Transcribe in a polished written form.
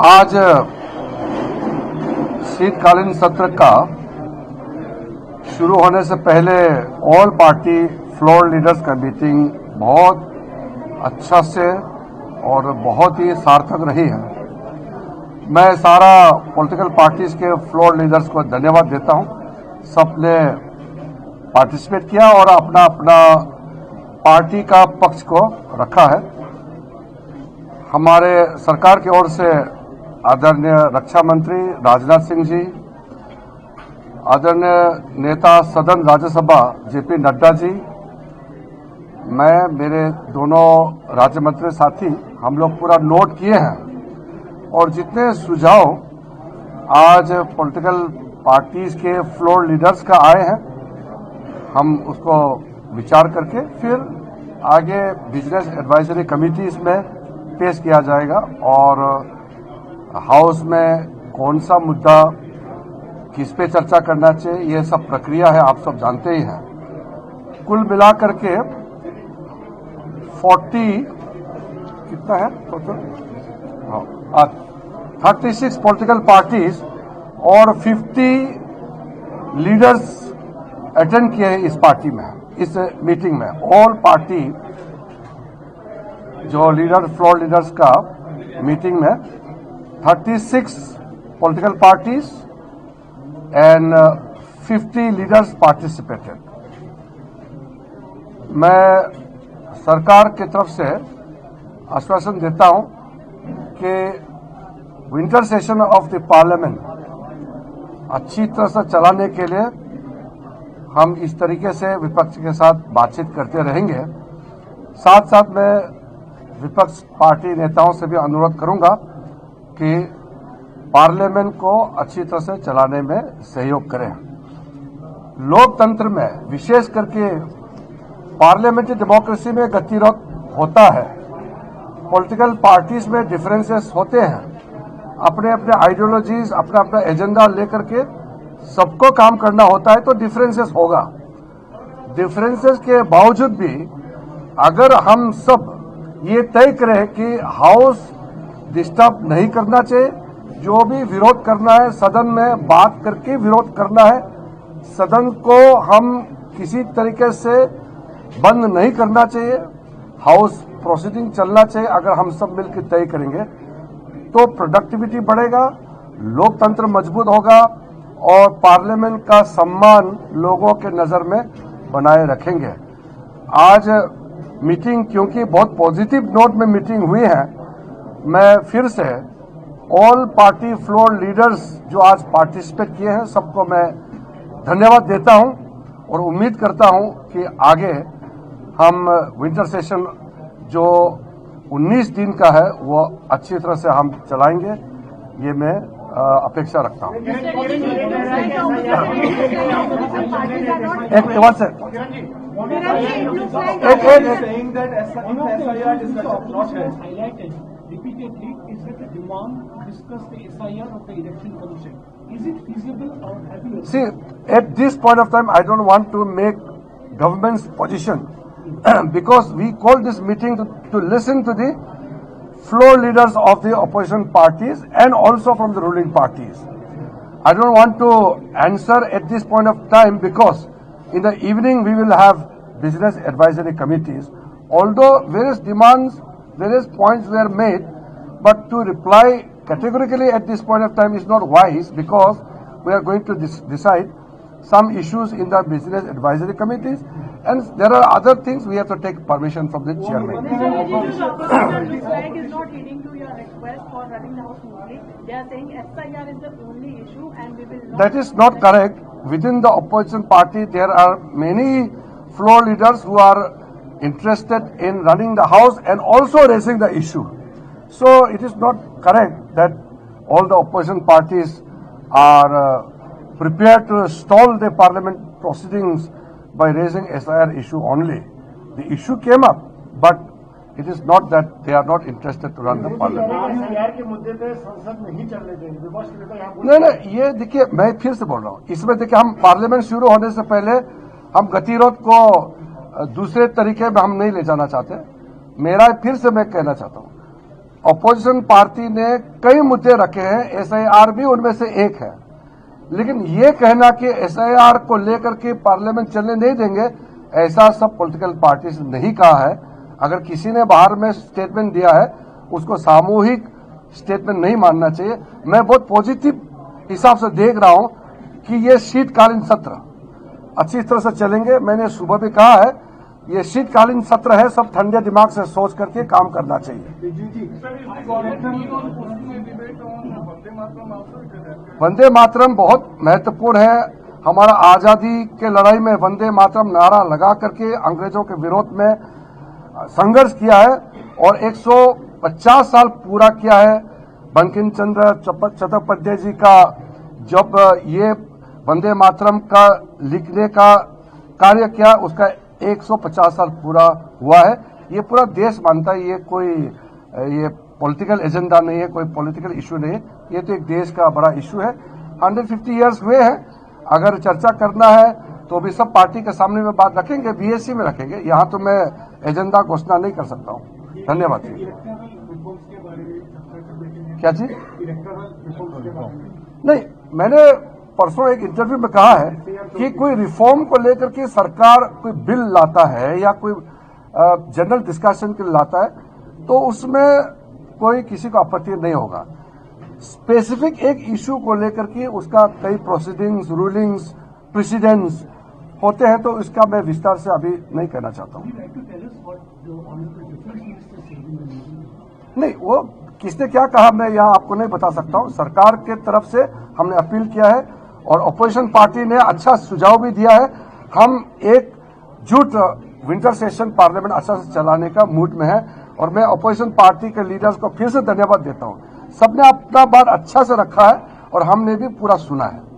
आज शीतकालीन सत्र का शुरू होने से पहले ऑल पार्टी फ्लोर लीडर्स का मीटिंग बहुत अच्छा से और बहुत ही सार्थक रही है। मैं सारा पॉलिटिकल पार्टीज के फ्लोर लीडर्स को धन्यवाद देता हूं। सबने पार्टिसिपेट किया और अपना अपना पार्टी का पक्ष को रखा है। हमारे सरकार की ओर से आदरणीय रक्षा मंत्री राजनाथ सिंह जी, आदरणीय नेता सदन राज्यसभा जेपी नड्डा जी, मैं मेरे दोनों राज्य मंत्री साथी हम लोग पूरा नोट किए हैं और जितने सुझाव आज पॉलिटिकल पार्टीज के फ्लोर लीडर्स का आए हैं हम उसको विचार करके फिर आगे बिजनेस एडवाइजरी कमिटीज में पेश किया जाएगा और हाउस में कौन सा मुद्दा किस पे चर्चा करना चाहिए, ये सब प्रक्रिया है, आप सब जानते ही हैं। कुल मिलाकर के 40 कितना है टोटल, 36 पॉलिटिकल पार्टीज और 50 लीडर्स अटेंड किए हैं इस पार्टी में, इस मीटिंग में। ऑल पार्टी जो लीडर फ्लोर लीडर्स का मीटिंग में 36 political parties and 50 leaders participated. मैं सरकार की तरफ से आश्वासन देता हूं कि winter session of the parliament अच्छी तरह से चलाने के लिए हम इस तरीके से विपक्ष के साथ बातचीत करते रहेंगे। साथ साथ मैं विपक्ष पार्टी नेताओं से भी अनुरोध करूंगा कि पार्लियामेंट को अच्छी तरह से चलाने में सहयोग करें। लोकतंत्र में विशेष करके पार्लियामेंट्री डेमोक्रेसी में गतिरोध होता है। पॉलिटिकल पार्टीज में डिफरेंसेस होते हैं, अपने अपने आइडियोलॉजीज, अपना अपना एजेंडा लेकर के सबको काम करना होता है, तो डिफरेंसेस होगा। डिफरेंसेस के बावजूद भी अगर हम सब ये तय करें कि हाउस डिस्टर्ब नहीं करना चाहिए, जो भी विरोध करना है सदन में बात करके विरोध करना है, सदन को हम किसी तरीके से बंद नहीं करना चाहिए, हाउस प्रोसीडिंग चलना चाहिए। अगर हम सब मिलकर तय करेंगे तो प्रोडक्टिविटी बढ़ेगा, लोकतंत्र मजबूत होगा और पार्लियामेंट का सम्मान लोगों के नजर में बनाए रखेंगे। आज मीटिंग क्योंकि बहुत पॉजिटिव नोट में मीटिंग हुई है, मैं फिर से ऑल पार्टी फ्लोर लीडर्स जो आज पार्टिसिपेट किए हैं सबको मैं धन्यवाद देता हूं और उम्मीद करता हूं कि आगे हम विंटर सेशन जो 19 दिन का है वो अच्छी तरह से हम चलाएंगे, ये मैं अपेक्षा रखता हूं। एक बात से repeatedly is that the demand to discuss the SIR of the election commission. Is it feasible or have you? See, at this point of time, I don't want to make government's position because we called this meeting to listen to the floor leaders of the opposition parties and also from the ruling parties. I don't want to answer at this point of time because in the evening we will have business advisory committees. Although various demands, various points were made, but to reply categorically at this point of time is not wise because we are going to decide some issues in the business advisory committees and there are other things we have to take permission from the chairman. This flag is not leading to your request for running the house smoothly. They are saying SIR is the only issue and we will not. That is not correct. Within the opposition party there are many floor leaders who are interested in running the house and also raising the issue. So it is not correct that all the opposition parties are prepared to stall the parliament proceedings by raising SIR issue only. The issue came up, but it is not that they are not interested to run the parliament. नहीं, ये देखिए मैं फिर से बोल रहा हूँ, इसमें देखिए हम पार्लियामेंट शुरू होने से पहले हम गतिरोध को दूसरे तरीके में हम नहीं ले जाना चाहते। मेरा फिर से मैं कहना चाहता हूं, अपोजिशन पार्टी ने कई मुद्दे रखे हैं, एसआईआर भी उनमें से एक है। लेकिन ये कहना कि एसआईआर को लेकर के पार्लियामेंट चलने नहीं देंगे, ऐसा सब पॉलिटिकल पार्टीज ने नहीं कहा है। अगर किसी ने बाहर में स्टेटमेंट दिया है, उसको सामूहिक स्टेटमेंट नहीं मानना चाहिए। मैं बहुत पॉजिटिव हिसाब से देख रहा हूं कि ये शीतकालीन सत्र अच्छी तरह से चलेंगे। मैंने सुबह भी कहा है, ये शीतकालीन सत्र है, सब ठंडे दिमाग से सोच करके काम करना चाहिए। वंदे मातरम बहुत महत्वपूर्ण है। हमारा आजादी के लड़ाई में वंदे मातरम नारा लगा करके अंग्रेजों के विरोध में संघर्ष किया है और 150 साल पूरा किया है। बंकिम चंद्र चट्टोपाध्याय जी का जब ये वंदे मातरम का लिखने का कार्य किया, उसका 150 साल पूरा हुआ है। ये पूरा देश मानता है, ये पॉलिटिकल एजेंडा नहीं है, कोई पॉलिटिकल इशू नहीं है, ये तो एक देश का बड़ा इशू है। 150 इयर्स हुए हैं। अगर चर्चा करना है तो भी सब पार्टी के सामने में बात रखेंगे, बीएससी में रखेंगे। यहाँ तो मैं एजेंडा घोषणा नहीं कर सकता हूँ। धन्यवाद। क्या चीज? नहीं, मैंने परसों एक इंटरव्यू में कहा है कि कोई रिफॉर्म को लेकर के सरकार कोई बिल लाता है या कोई जनरल डिस्कशन के लिए लाता है तो उसमें कोई किसी को आपत्ति नहीं होगा। स्पेसिफिक एक इशू को लेकर के उसका कई प्रोसीडिंग्स, रूलिंग्स, प्रेसिडेंट्स होते हैं, तो इसका मैं विस्तार से अभी नहीं कहना चाहता हूँ। नहीं, वो किसने क्या कहा मैं यहाँ आपको नहीं बता सकता हूँ। सरकार के तरफ से हमने अपील किया है और अपोजिशन पार्टी ने अच्छा सुझाव भी दिया है। हम एकजुट विंटर सेशन पार्लियामेंट अच्छा से चलाने का मूड में है और मैं अपोजिशन पार्टी के लीडर्स को फिर से धन्यवाद देता हूँ। सबने अपना बात अच्छा से रखा है और हमने भी पूरा सुना है।